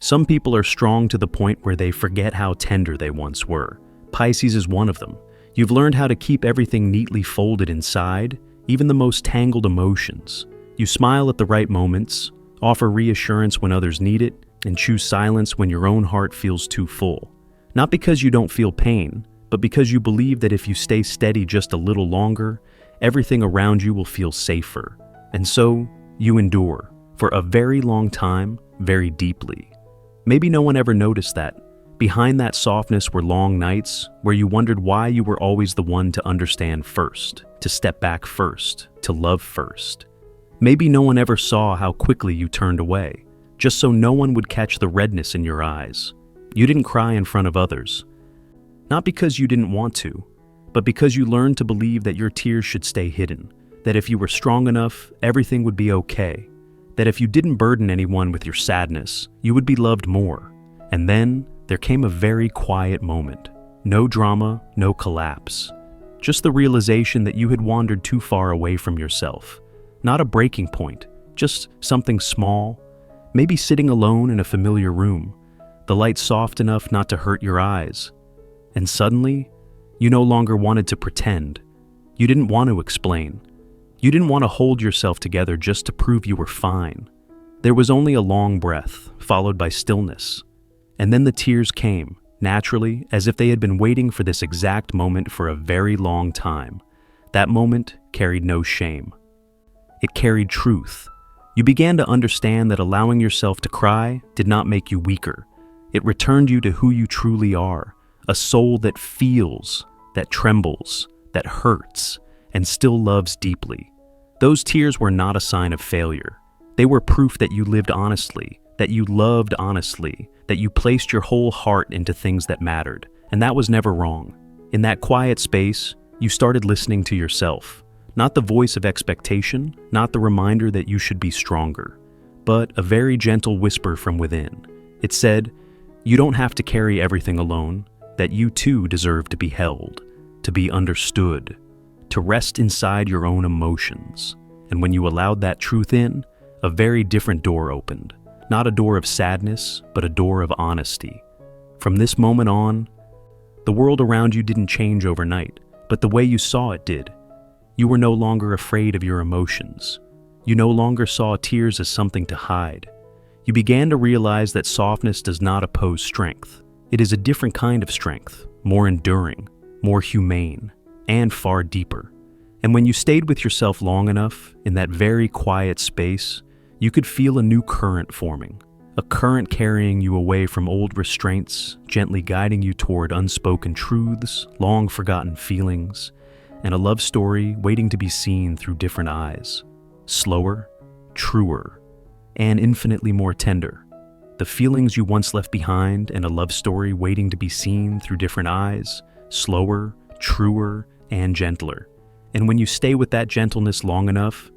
Some people are strong to the point where they forget how tender they once were. Pisces is one of them. You've learned how to keep everything neatly folded inside, even the most tangled emotions. You smile at the right moments, offer reassurance when others need it, and choose silence when your own heart feels too full. Not because you don't feel pain, but because you believe that if you stay steady just a little longer, everything around you will feel safer. And so, you endure, for a very long time, very deeply. Maybe no one ever noticed that. Behind that softness were long nights where you wondered why you were always the one to understand first, to step back first, to love first. Maybe no one ever saw how quickly you turned away, just so no one would catch the redness in your eyes. You didn't cry in front of others. Not because you didn't want to, but because you learned to believe that your tears should stay hidden, that if you were strong enough, everything would be okay, that if you didn't burden anyone with your sadness, you would be loved more. And then, there came a very quiet moment. No drama, no collapse. Just the realization that you had wandered too far away from yourself. Not a breaking point, just something small. Maybe sitting alone in a familiar room, the light soft enough not to hurt your eyes. And suddenly, you no longer wanted to pretend. You didn't want to explain. You didn't want to hold yourself together just to prove you were fine. There was only a long breath, followed by stillness. And then the tears came, naturally, as if they had been waiting for this exact moment for a very long time. That moment carried no shame. It carried truth. You began to understand that allowing yourself to cry did not make you weaker. It returned you to who you truly are, a soul that feels, that trembles, that hurts, and still loves deeply. Those tears were not a sign of failure. They were proof that you lived honestly, that you loved honestly, that you placed your whole heart into things that mattered, and that was never wrong. In that quiet space, you started listening to yourself. Not the voice of expectation, not the reminder that you should be stronger, but a very gentle whisper from within. It said, you don't have to carry everything alone, that you too deserve to be held, to be understood, to rest inside your own emotions. And when you allowed that truth in, a very different door opened. Not a door of sadness, but a door of honesty. From this moment on, the world around you didn't change overnight, but the way you saw it did. You were no longer afraid of your emotions. You no longer saw tears as something to hide. You began to realize that softness does not oppose strength. It is a different kind of strength, more enduring, more humane, and far deeper. And when you stayed with yourself long enough, in that very quiet space, you could feel a new current forming, a current carrying you away from old restraints, gently guiding you toward unspoken truths, long-forgotten feelings, and a love story waiting to be seen through different eyes. Slower, truer, and infinitely more tender. The feelings you once left behind and a love story waiting to be seen through different eyes, slower, truer, and gentler. And when you stay with that gentleness long enough,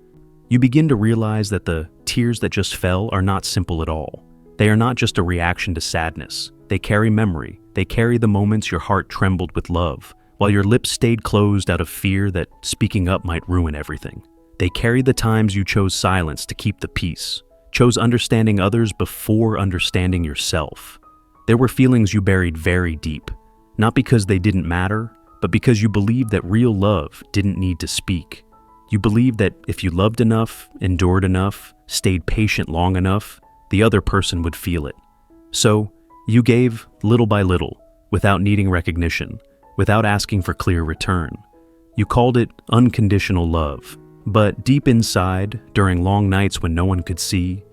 you begin to realize that the tears that just fell are not simple at all. They are not just a reaction to sadness. They carry memory. They carry the moments your heart trembled with love, while your lips stayed closed out of fear that speaking up might ruin everything. They carry the times you chose silence to keep the peace, chose understanding others before understanding yourself. There were feelings you buried very deep, not because they didn't matter, but because you believed that real love didn't need to speak. You believed that if you loved enough, endured enough, stayed patient long enough, the other person would feel it. So, you gave little by little, without needing recognition, without asking for clear return. You called it unconditional love. But deep inside, during long nights when no one could see,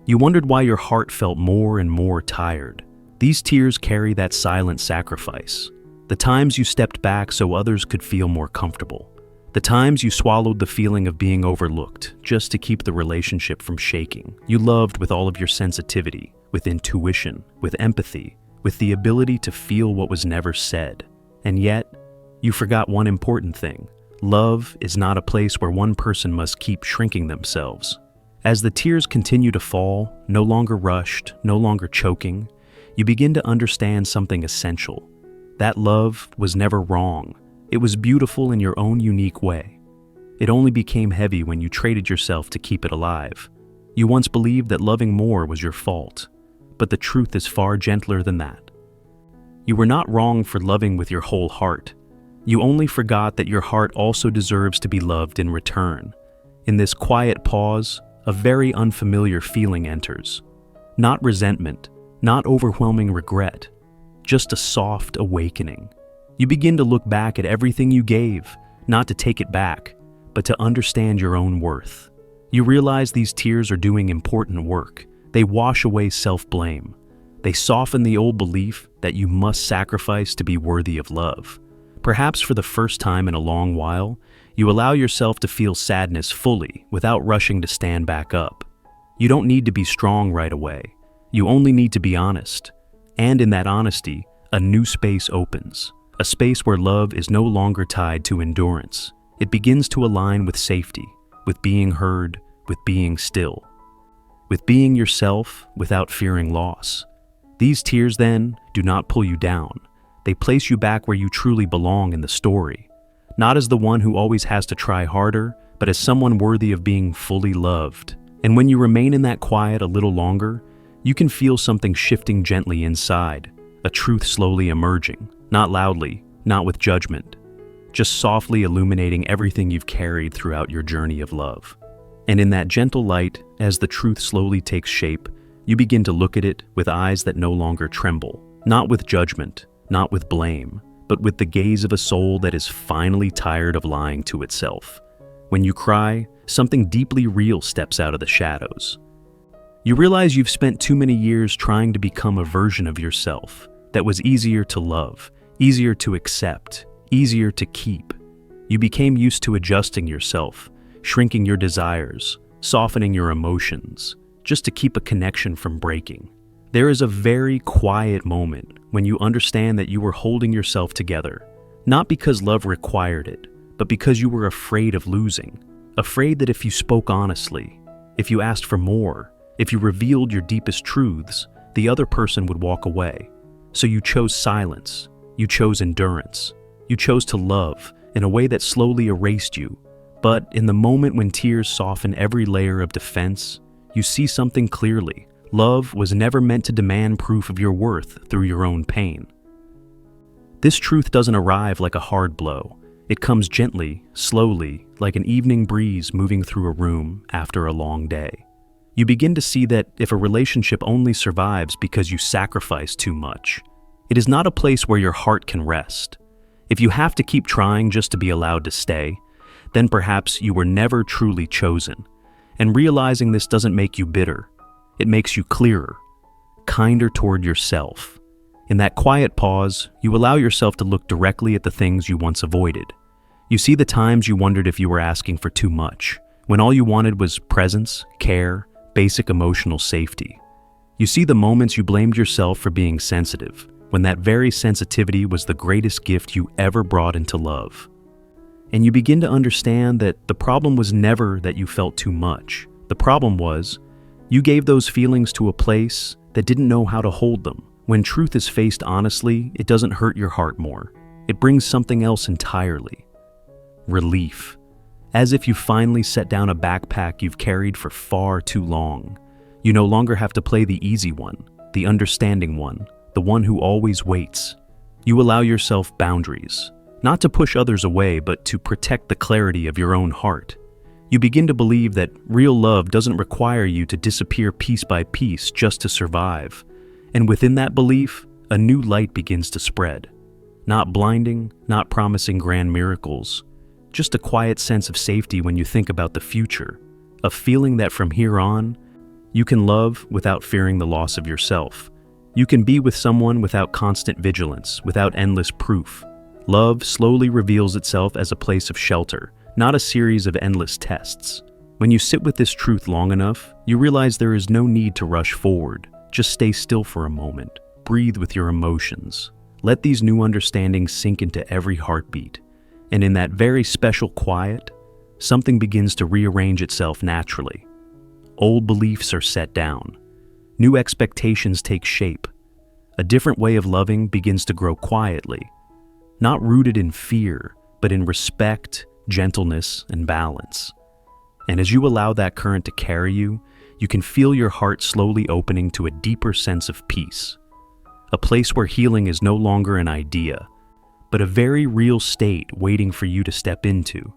you wondered why your heart felt more and more tired. These tears carry that silent sacrifice. The times you stepped back so others could feel more comfortable. The times you swallowed the feeling of being overlooked just to keep the relationship from shaking. You loved with all of your sensitivity, with intuition, with empathy, with the ability to feel what was never said. And yet, you forgot one important thing. Love is not a place where one person must keep shrinking themselves. As the tears continue to fall, no longer rushed, no longer choking, you begin to understand something essential. That love was never wrong. It was beautiful in your own unique way. It only became heavy when you traded yourself to keep it alive. You once believed that loving more was your fault. but the truth is far gentler than that. You were not wrong for loving with your whole heart. You only forgot that your heart also deserves to be loved in return. In this quiet pause, a very unfamiliar feeling enters. Not resentment, not overwhelming regret, just a soft awakening. You begin to look back at everything you gave, not to take it back, but to understand your own worth. You realize these tears are doing important work. They wash away self-blame. They soften the old belief that you must sacrifice to be worthy of love. Perhaps for the first time in a long while, you allow yourself to feel sadness fully without rushing to stand back up. You don't need to be strong right away. You only need to be honest. And in that honesty, a new space opens. A space where love is no longer tied to endurance. It begins to align with safety, with being heard, with being still, with being yourself without fearing loss. These tears, then, do not pull you down. They place you back where you truly belong in the story, not as the one who always has to try harder, but as someone worthy of being fully loved. And when you remain in that quiet a little longer, you can feel something shifting gently inside, a truth slowly emerging, not loudly, not with judgment, just softly illuminating everything you've carried throughout your journey of love. And in that gentle light, as the truth slowly takes shape, you begin to look at it with eyes that no longer tremble, not with judgment, not with blame, but with the gaze of a soul that is finally tired of lying to itself. When you cry, something deeply real steps out of the shadows. You realize you've spent too many years trying to become a version of yourself that was easier to love, easier to accept, easier to keep. You became used to adjusting yourself, shrinking your desires, softening your emotions, just to keep a connection from breaking. There is a very quiet moment when you understand that you were holding yourself together, not because love required it, but because you were afraid of losing, afraid that if you spoke honestly, if you asked for more, if you revealed your deepest truths, the other person would walk away. So you chose silence, you chose endurance, you chose to love in a way that slowly erased you. But in the moment when tears soften every layer of defense, you see something clearly. Love was never meant to demand proof of your worth through your own pain. This truth doesn't arrive like a hard blow. It comes gently, slowly, like an evening breeze moving through a room after a long day. You begin to see that if a relationship only survives because you sacrifice too much, it is not a place where your heart can rest. If you have to keep trying just to be allowed to stay, then perhaps you were never truly chosen. And realizing this doesn't make you bitter. It makes you clearer, kinder toward yourself. In that quiet pause, you allow yourself to look directly at the things you once avoided. You see the times you wondered if you were asking for too much, when all you wanted was presence, care, basic emotional safety. You see the moments you blamed yourself for being sensitive, when that very sensitivity was the greatest gift you ever brought into love. And you begin to understand that the problem was never that you felt too much. The problem was, you gave those feelings to a place that didn't know how to hold them. When truth is faced honestly, it doesn't hurt your heart more. It brings something else entirely. Relief. As if you finally set down a backpack you've carried for far too long. You no longer have to play the easy one, the understanding one, the one who always waits. You allow yourself boundaries, not to push others away, but to protect the clarity of your own heart. You begin to believe that real love doesn't require you to disappear piece by piece just to survive. And within that belief, a new light begins to spread. Not blinding, not promising grand miracles, just a quiet sense of safety when you think about the future, a feeling that from here on, you can love without fearing the loss of yourself. You can be with someone without constant vigilance, without endless proof. Love slowly reveals itself as a place of shelter, not a series of endless tests. When you sit with this truth long enough, you realize there is no need to rush forward. Just stay still for a moment. Breathe with your emotions. Let these new understandings sink into every heartbeat. And in that very special quiet, something begins to rearrange itself naturally. Old beliefs are set down. New expectations take shape. A different way of loving begins to grow quietly, not rooted in fear, but in respect, gentleness, and balance. And as you allow that current to carry you, You can feel your heart slowly opening to a deeper sense of peace. A place where healing is no longer an idea, but a very real state waiting for you to step into.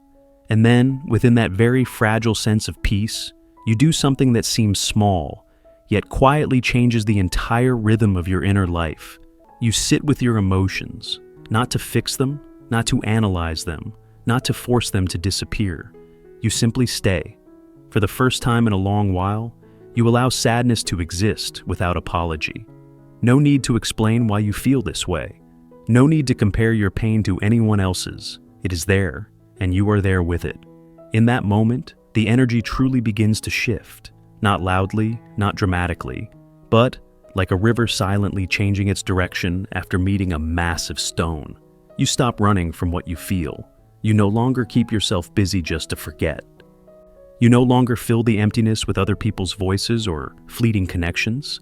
And then, within that very fragile sense of peace, you do something that seems small, yet quietly changes the entire rhythm of your inner life. You sit with your emotions, not to fix them, not to analyze them, not to force them to disappear. You simply stay. For the first time in a long while, you allow sadness to exist without apology. No need to explain why you feel this way. No need to compare your pain to anyone else's. It is there, and you are there with it. In that moment, the energy truly begins to shift, not loudly, not dramatically, but like a river silently changing its direction after meeting a massive stone. You stop running from what you feel. You no longer keep yourself busy just to forget. You no longer fill the emptiness with other people's voices or fleeting connections.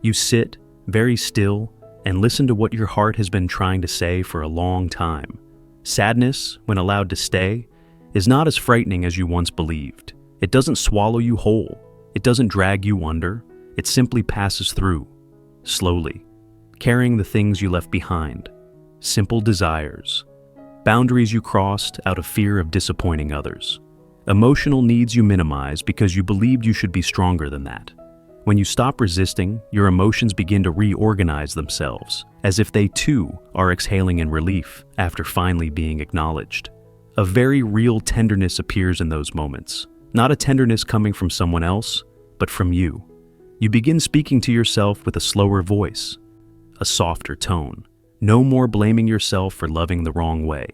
You sit, very still, and listen to what your heart has been trying to say for a long time. Sadness, when allowed to stay, is not as frightening as you once believed. It doesn't swallow you whole. It doesn't drag you under. It simply passes through, slowly, carrying the things you left behind. Simple desires, boundaries you crossed out of fear of disappointing others, emotional needs you minimized because you believed you should be stronger than that. When you stop resisting, your emotions begin to reorganize themselves, as if they too are exhaling in relief after finally being acknowledged. A very real tenderness appears in those moments, not a tenderness coming from someone else, but from you. You begin speaking to yourself with a slower voice, a softer tone. No more blaming yourself for loving the wrong way.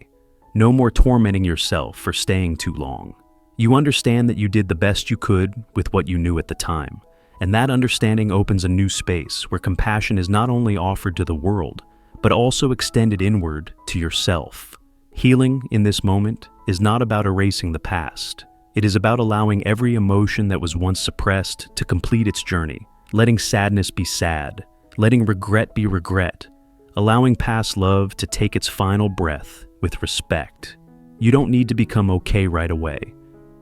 No more tormenting yourself for staying too long. You understand that you did the best you could with what you knew at the time. And that understanding opens a new space where compassion is not only offered to the world, but also extended inward to yourself. Healing in this moment is not about erasing the past. It is about allowing every emotion that was once suppressed to complete its journey, letting sadness be sad, letting regret be regret, allowing past love to take its final breath with respect. You don't need to become okay right away.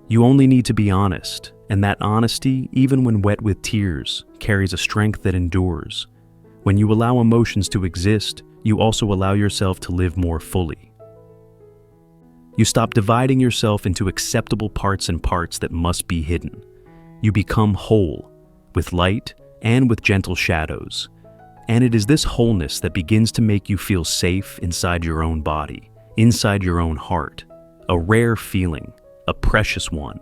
You only need to be honest. And that honesty, even when wet with tears, carries a strength that endures. When you allow emotions to exist, you also allow yourself to live more fully. You stop dividing yourself into acceptable parts and parts that must be hidden. You become whole, with light and with gentle shadows. And it is this wholeness that begins to make you feel safe inside your own body, inside your own heart. A rare feeling, a precious one.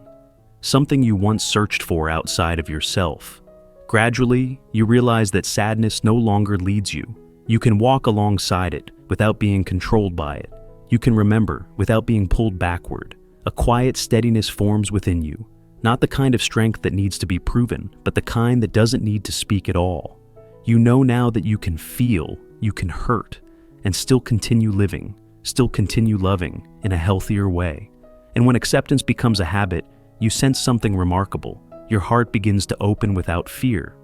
Something you once searched for outside of yourself. Gradually, you realize that sadness no longer leads you. You can walk alongside it without being controlled by it. You can remember without being pulled backward. A quiet steadiness forms within you, not the kind of strength that needs to be proven, but the kind that doesn't need to speak at all. You know now that you can feel, you can hurt, and still continue living, still continue loving in a healthier way. And when acceptance becomes a habit, you sense something remarkable. Your heart begins to open without fear.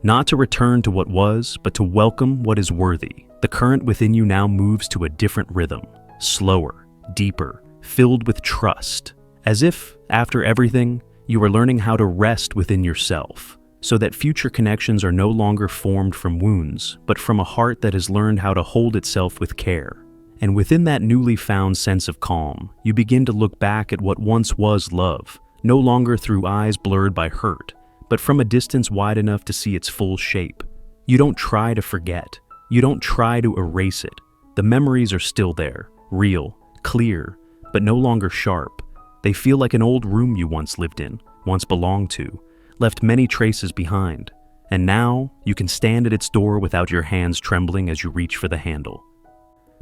Not to return to what was, but to welcome what is worthy. The current within you now moves to a different rhythm, slower, deeper, filled with trust. As if, after everything, you are learning how to rest within yourself, so that future connections are no longer formed from wounds, but from a heart that has learned how to hold itself with care. And within that newly found sense of calm, you begin to look back at what once was love, no longer through eyes blurred by hurt, but from a distance wide enough to see its full shape. You don't try to forget. You don't try to erase it. The memories are still there, real, clear, but no longer sharp. They feel like an old room you once lived in, once belonged to, left many traces behind. And now, you can stand at its door without your hands trembling as you reach for the handle.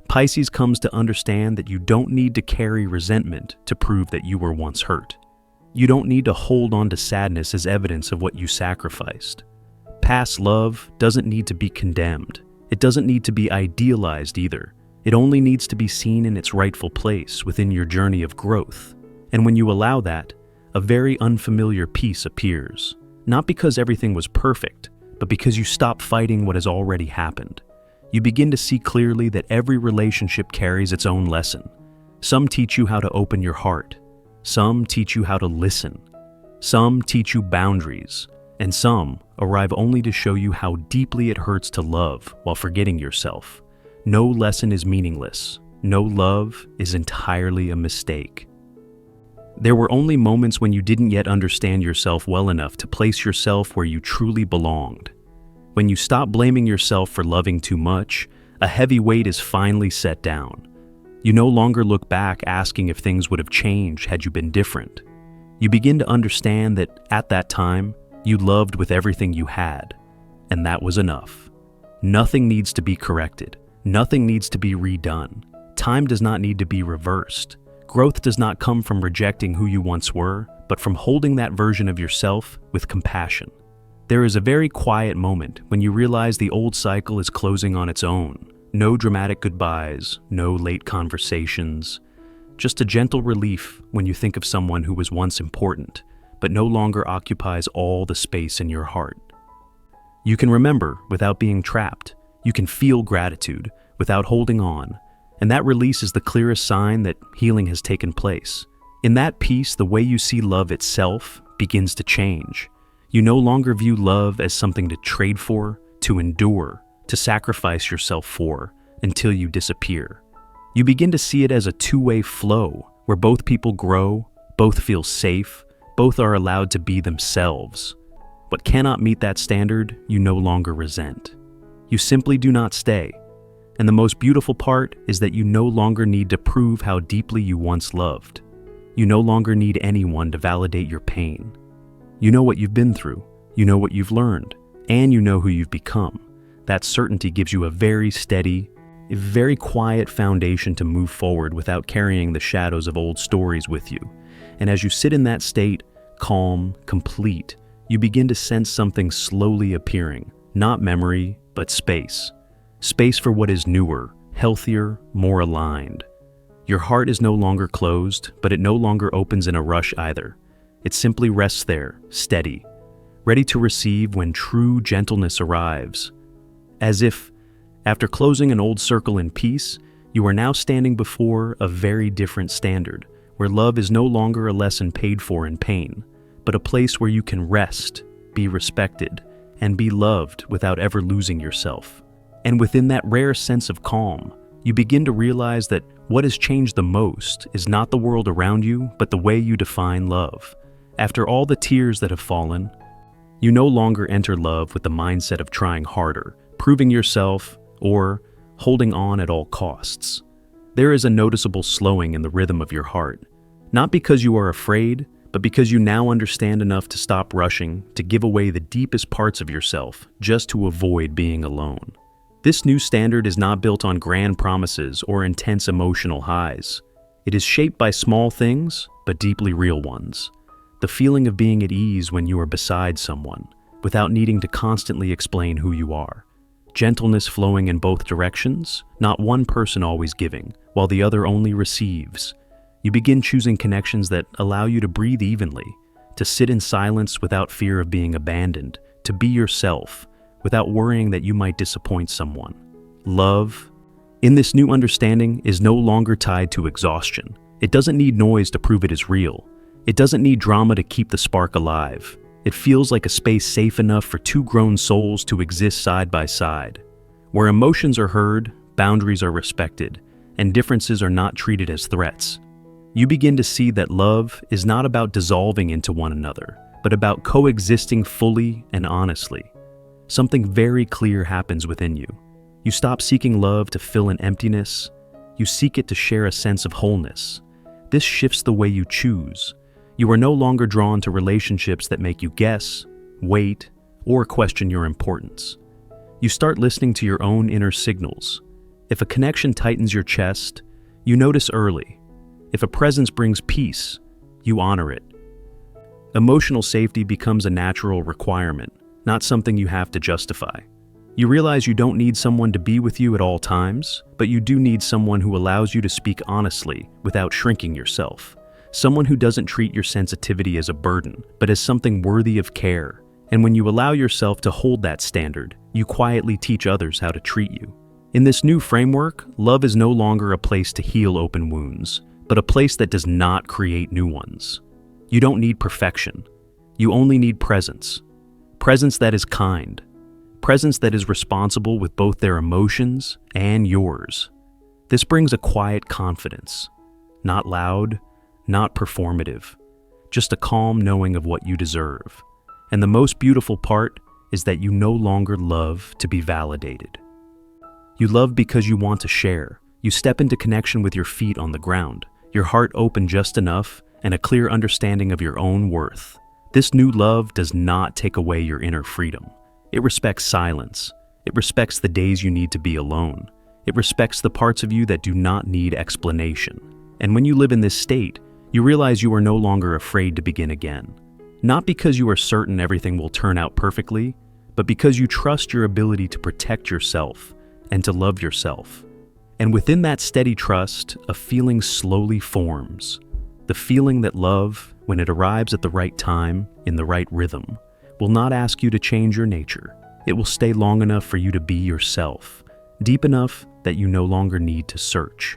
Pisces comes to understand that you don't need to carry resentment to prove that you were once hurt. You don't need to hold on to sadness as evidence of what you sacrificed. Past love doesn't need to be condemned. It doesn't need to be idealized either. It only needs to be seen in its rightful place within your journey of growth. And when you allow that, a very unfamiliar peace appears. Not because everything was perfect, but because you stop fighting what has already happened. You begin to see clearly that every relationship carries its own lesson. Some teach you how to open your heart. Some teach you how to listen. Some teach you boundaries. and some arrive only to show you how deeply it hurts to love while forgetting yourself. No lesson is meaningless. No love is entirely a mistake. There were only moments when you didn't yet understand yourself well enough to place yourself where you truly belonged. When you stop blaming yourself for loving too much, a heavy weight is finally set down. You no longer look back asking if things would have changed had you been different. You begin to understand that at that time, you loved with everything you had, and that was enough. Nothing needs to be corrected. Nothing needs to be redone. Time does not need to be reversed. Growth does not come from rejecting who you once were, but from holding that version of yourself with compassion. There is a very quiet moment when you realize the old cycle is closing on its own. No dramatic goodbyes, no late conversations, just a gentle relief when you think of someone who was once important, but no longer occupies all the space in your heart. You can remember without being trapped. You can feel gratitude without holding on, and that release is the clearest sign that healing has taken place. In that peace, the way you see love itself begins to change. You no longer view love as something to trade for, to endure, to sacrifice yourself for, until you disappear. You begin to see it as a two-way flow, where both people grow, both feel safe, both are allowed to be themselves. What cannot meet that standard, you no longer resent. You simply do not stay. And the most beautiful part is that you no longer need to prove how deeply you once loved. You no longer need anyone to validate your pain. You know what you've been through, you know what you've learned, and you know who you've become. That certainty gives you a very steady, a very quiet foundation to move forward without carrying the shadows of old stories with you. And as you sit in that state, calm, complete, you begin to sense something slowly appearing, not memory, but space. Space for what is newer, healthier, more aligned. Your heart is no longer closed, but it no longer opens in a rush either. It simply rests there, steady, ready to receive when true gentleness arrives. As if, after closing an old circle in peace, you are now standing before a very different standard, where love is no longer a lesson paid for in pain, but a place where you can rest, be respected, and be loved without ever losing yourself. And within that rare sense of calm, you begin to realize that what has changed the most is not the world around you, but the way you define love. After all the tears that have fallen, you no longer enter love with the mindset of trying harder, proving yourself, or holding on at all costs. There is a noticeable slowing in the rhythm of your heart, not because you are afraid, but because you now understand enough to stop rushing, to give away the deepest parts of yourself, just to avoid being alone. This new standard is not built on grand promises or intense emotional highs. It is shaped by small things, but deeply real ones. The feeling of being at ease when you are beside someone, without needing to constantly explain who you are. Gentleness flowing in both directions, not one person always giving, while the other only receives. You begin choosing connections that allow you to breathe evenly, to sit in silence without fear of being abandoned, to be yourself, without worrying that you might disappoint someone. Love, in this new understanding, is no longer tied to exhaustion. It doesn't need noise to prove it is real. It doesn't need drama to keep the spark alive. It feels like a space safe enough for two grown souls to exist side by side, where emotions are heard, boundaries are respected, and differences are not treated as threats. You begin to see that love is not about dissolving into one another, but about coexisting fully and honestly. Something very clear happens within you. You stop seeking love to fill an emptiness. You seek it to share a sense of wholeness. This shifts the way you choose. You are no longer drawn to relationships that make you guess, wait, or question your importance. You start listening to your own inner signals. If a connection tightens your chest, you notice early. If a presence brings peace, you honor it. Emotional safety becomes a natural requirement, not something you have to justify. You realize you don't need someone to be with you at all times, but you do need someone who allows you to speak honestly without shrinking yourself. Someone who doesn't treat your sensitivity as a burden, but as something worthy of care. And when you allow yourself to hold that standard, you quietly teach others how to treat you. In this new framework, love is no longer a place to heal open wounds, but a place that does not create new ones. You don't need perfection. You only need presence. presence that is kind, presence that is responsible with both their emotions and yours. This brings a quiet confidence, not loud, not performative, just a calm knowing of what you deserve. And the most beautiful part is that you no longer love to be validated. You love because you want to share. You step into connection with your feet on the ground, your heart open just enough, and a clear understanding of your own worth. This new love does not take away your inner freedom. It respects silence. It respects the days you need to be alone. It respects the parts of you that do not need explanation. And when you live in this state, you realize you are no longer afraid to begin again. Not because you are certain everything will turn out perfectly, but because you trust your ability to protect yourself and to love yourself. And within that steady trust, a feeling slowly forms. The feeling that love, when it arrives at the right time, in the right rhythm, will not ask you to change your nature. It will stay long enough for you to be yourself, deep enough that you no longer need to search,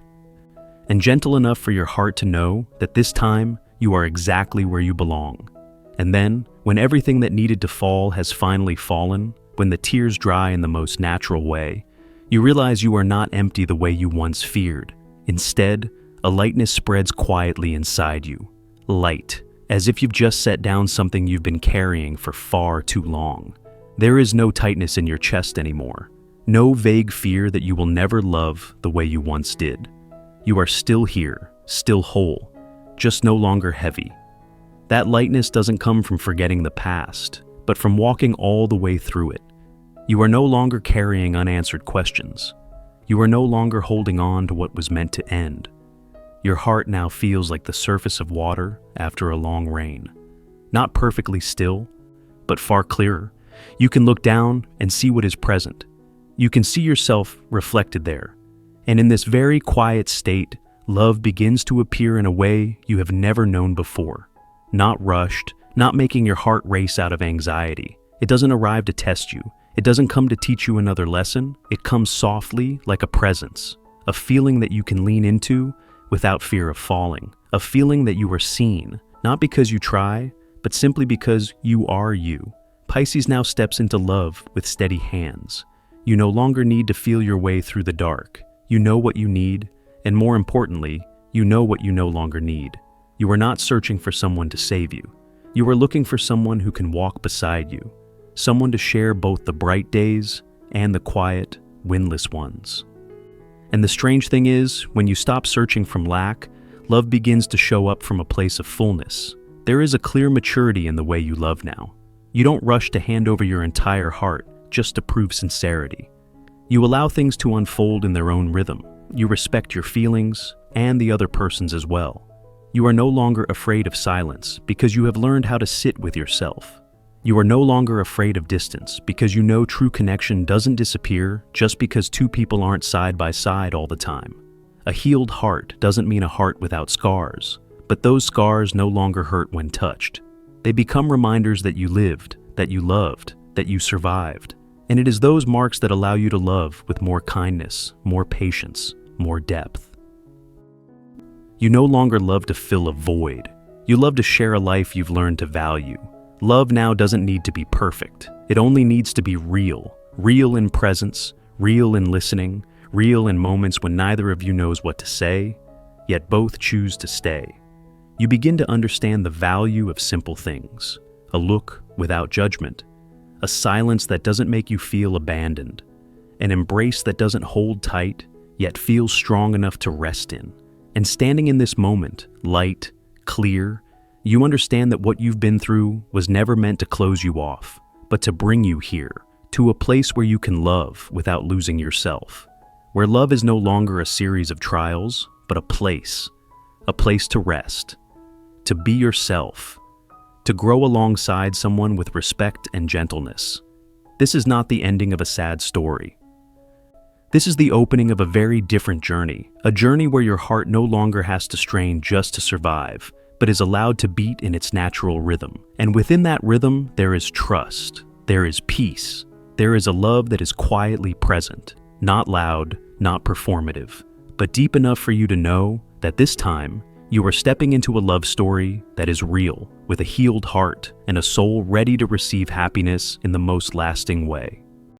and gentle enough for your heart to know that this time you are exactly where you belong. And then, when everything that needed to fall has finally fallen, when the tears dry in the most natural way, you realize you are not empty the way you once feared. Instead, a lightness spreads quietly inside you. Light, as if you've just set down something you've been carrying for far too long. There is no tightness in your chest anymore. No vague fear that you will never love the way you once did. You are still here, still whole, just no longer heavy. That lightness doesn't come from forgetting the past, but from walking all the way through it. You are no longer carrying unanswered questions. You are no longer holding on to what was meant to end. Your heart now feels like the surface of water after a long rain. Not perfectly still, but far clearer. You can look down and see what is present. You can see yourself reflected there. And in this very quiet state, love begins to appear in a way you have never known before. Not rushed, not making your heart race out of anxiety. It doesn't arrive to test you. It doesn't come to teach you another lesson. It comes softly like a presence, a feeling that you can lean into without fear of falling, a feeling that you are seen, not because you try, but simply because you are you. Pisces now steps into love with steady hands. You no longer need to feel your way through the dark. You know what you need, and more importantly, you know what you no longer need. You are not searching for someone to save you. You are looking for someone who can walk beside you, someone to share both the bright days and the quiet, windless ones. And the strange thing is, when you stop searching from lack, love begins to show up from a place of fullness. There is a clear maturity in the way you love now. You don't rush to hand over your entire heart just to prove sincerity. You allow things to unfold in their own rhythm. You respect your feelings and the other person's as well. You are no longer afraid of silence because you have learned how to sit with yourself. You are no longer afraid of distance because you know true connection doesn't disappear just because two people aren't side by side all the time. A healed heart doesn't mean a heart without scars, but those scars no longer hurt when touched. They become reminders that you lived, that you loved, that you survived. And it is those marks that allow you to love with more kindness, more patience, more depth. You no longer love to fill a void. You love to share a life you've learned to value. Love now doesn't need to be perfect. It only needs to be real. Real in presence, real in listening, real in moments when neither of you knows what to say, yet both choose to stay. You begin to understand the value of simple things. A look without judgment. A silence that doesn't make you feel abandoned. An embrace that doesn't hold tight, yet feels strong enough to rest in. And standing in this moment, light, clear, you understand that what you've been through was never meant to close you off, but to bring you here, to a place where you can love without losing yourself. Where love is no longer a series of trials, but a place to rest, to be yourself, to grow alongside someone with respect and gentleness. This is not the ending of a sad story. This is the opening of a very different journey, a journey where your heart no longer has to strain just to survive, but is allowed to beat in its natural rhythm. And within that rhythm, there is trust, there is peace, there is a love that is quietly present, not loud, not performative, but deep enough for you to know that this time, You are stepping into a love story that is real, with a healed heart and a soul ready to receive happiness in the most lasting way.